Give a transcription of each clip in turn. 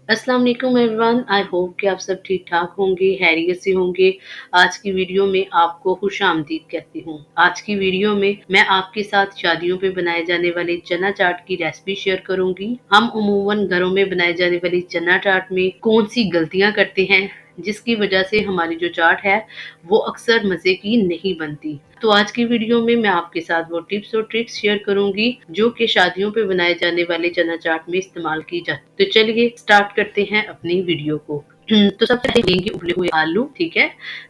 अस्सलाम वालेकुम everyone. I hope कि आप सब ठीक ठाक होंगे, खैरियत से होंगे। आज की वीडियो में आपको खुशामदीद कहती हूँ। आज की वीडियो में मैं आपके साथ शादियों पे बनाए जाने वाले चना चाट की रेसिपी शेयर करूंगी। हम अमूमन घरों में बनाए जाने वाली चना चाट में कौन सी गलतियां करते हैं जिसकी वजह से हमारी जो चाट है वो अक्सर मज़े की नहीं बनती। तो आज की वीडियो में मैं आपके साथ वो टिप्स और ट्रिक्स शेयर करूंगी जो कि शादियों पे बनाए जाने वाले चना चाट में इस्तेमाल की जाती। तो चलिए स्टार्ट करते हैं अपनी वीडियो को। तो सबसे पहले लेंगे उबले हुए आलू। ठीक है,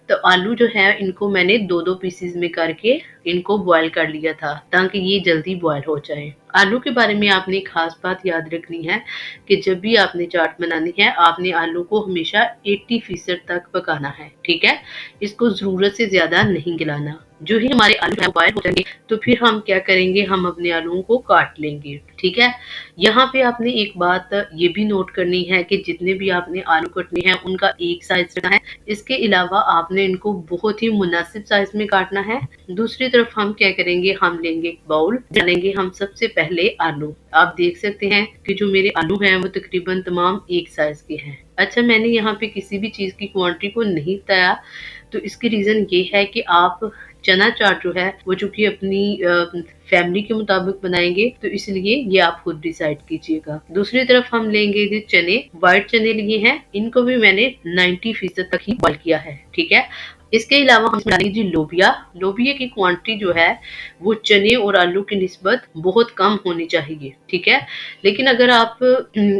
तो आलू जो है इनको मैंने दो दो पीसेस में करके इनको बॉयल कर लिया था ताकि ये जल्दी बॉयल हो जाए। आलू के बारे में आपने खास बात याद रखनी है कि जब भी आपने चाट बनानी है आपने आलू को हमेशा 80% तक पकाना है। ठीक है, इसको जरूरत से ज्यादा नहीं गलाना। जो ही हमारे आलू है बॉयल हो जाएंगे तो फिर हम क्या करेंगे, हम अपने आलूओं को काट लेंगे। ठीक है, यहाँ पे आपने एक बात ये भी नोट करनी है कि जितने भी आपने आलू कटने हैं उनका एक साइज रखना है। इसके अलावा आपने इनको बहुत ही मुनासिब साइज में काटना है। दूसरी तरफ हम क्या करेंगे, हम लेंगे एक बाउल, डालेंगे हम सबसे पहले आलू। आप देख सकते हैं कि जो मेरे आलू हैं वो तकरीबन तमाम एक साइज के हैं। अच्छा, मैंने यहाँ पे किसी भी चीज की क्वांटिटी को नहीं बताया, तो इसकी रीजन ये है कि आप चना चाट जो है वो चूंकि अपनी फैमिली के मुताबिक बनाएंगे तो इसलिए ये आप खुद डिसाइड कीजिएगा। दूसरी तरफ हम लेंगे जो चने, व्हाइट चने लिए हैं, इनको भी मैंने 90% तक ही बॉईल किया है। ठीक है, इसके अलावा हम डालेंगे जी लोबिया। लोबिया की क्वांटिटी जो है वो चने और आलू की निस्बत बहुत कम होनी चाहिए। ठीक है, लेकिन अगर आप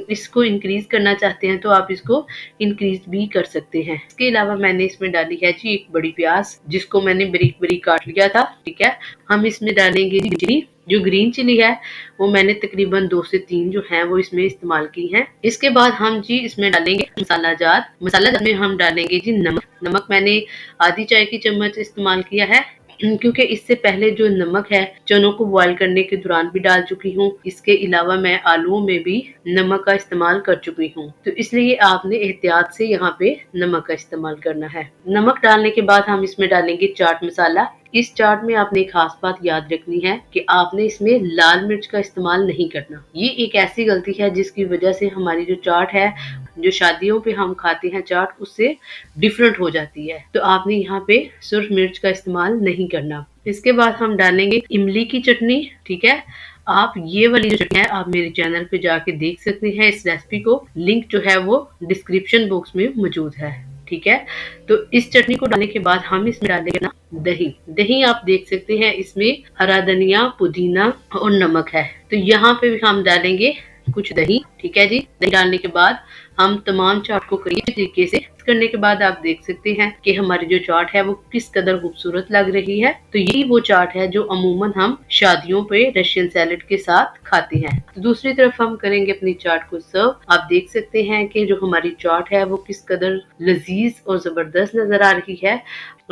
इसको इंक्रीज करना चाहते हैं तो आप इसको इंक्रीज भी कर सकते हैं। इसके अलावा मैंने इसमें डाली है जी एक बड़ी प्याज जिसको मैंने बारीक बारीक काट लिया था। ठीक है, हम इसमें डालेंगे जी जो ग्रीन चिली है वो मैंने तकरीबन 2 से 3 जो है वो इसमें इस्तेमाल की हैं। इसके बाद हम जी इसमें डालेंगे मसाला जार में हम डालेंगे जी नमक। नमक मैंने आधी चाय की चम्मच इस्तेमाल किया है क्योंकि इससे पहले जो नमक है चनों को बॉयल करने के दौरान भी डाल चुकी हूँ। इसके अलावा मैं आलूओं में भी नमक का इस्तेमाल कर चुकी हूँ, तो इसलिए आपने एहतियात से यहाँ पे नमक का इस्तेमाल करना है। नमक डालने के बाद हम इसमें डालेंगे चाट मसाला। इस चाट में आपने खास बात याद रखनी है कि आपने इसमें लाल मिर्च का इस्तेमाल नहीं करना। ये एक ऐसी गलती है जिसकी वजह से हमारी जो चाट है, जो शादियों पे हम खाते हैं चाट, उससे डिफरेंट हो जाती है। तो आपने यहाँ पे सुर्ख मिर्च का इस्तेमाल नहीं करना। इसके बाद हम डालेंगे इमली की चटनी। ठीक है, आप ये वाली जो चटनी है आप मेरे चैनल पे जाके देख सकते हैं। इस रेसिपी को लिंक जो है वो डिस्क्रिप्शन बॉक्स में मौजूद है। ठीक है, तो इस चटनी को डालने के बाद हम इसमें डालेंगे ना दही। दही आप देख सकते हैं इसमें हरा धनिया, पुदीना और नमक है, तो यहाँ पे भी हम डालेंगे कुछ दही। ठीक है जी, दही डालने के बाद हम तमाम चाट को करिए तरीके से करने के बाद आप देख सकते हैं कि हमारी जो चाट है वो किस कदर खूबसूरत लग रही है। तो यही वो चाट है जो अमूमन हम शादियों पे रशियन सैलेड के साथ खाते हैं। तो दूसरी तरफ हम करेंगे अपनी चाट को सर्व। आप देख सकते हैं कि जो हमारी चाट है वो किस कदर लजीज और जबरदस्त नजर आ रही है।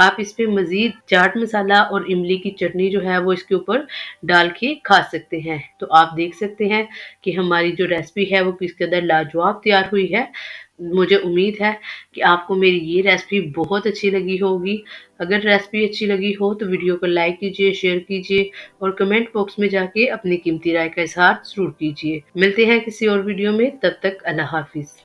आप इस पे मजीद चाट मसाला और इमली की चटनी जो है वो इसके ऊपर डाल के खा सकते हैं। तो आप देख सकते हैं कि हमारी जो रेसिपी है वो किस कदर लाजवाब तैयार हुई है। मुझे उम्मीद है कि आपको मेरी ये रेसिपी बहुत अच्छी लगी होगी। अगर रेसिपी अच्छी लगी हो तो वीडियो को लाइक कीजिए, शेयर कीजिए और कमेंट बॉक्स में जाके अपनी कीमती राय का इजहार जरूर कीजिए। मिलते हैं किसी और वीडियो में, तब तक अल्लाह हाफिज।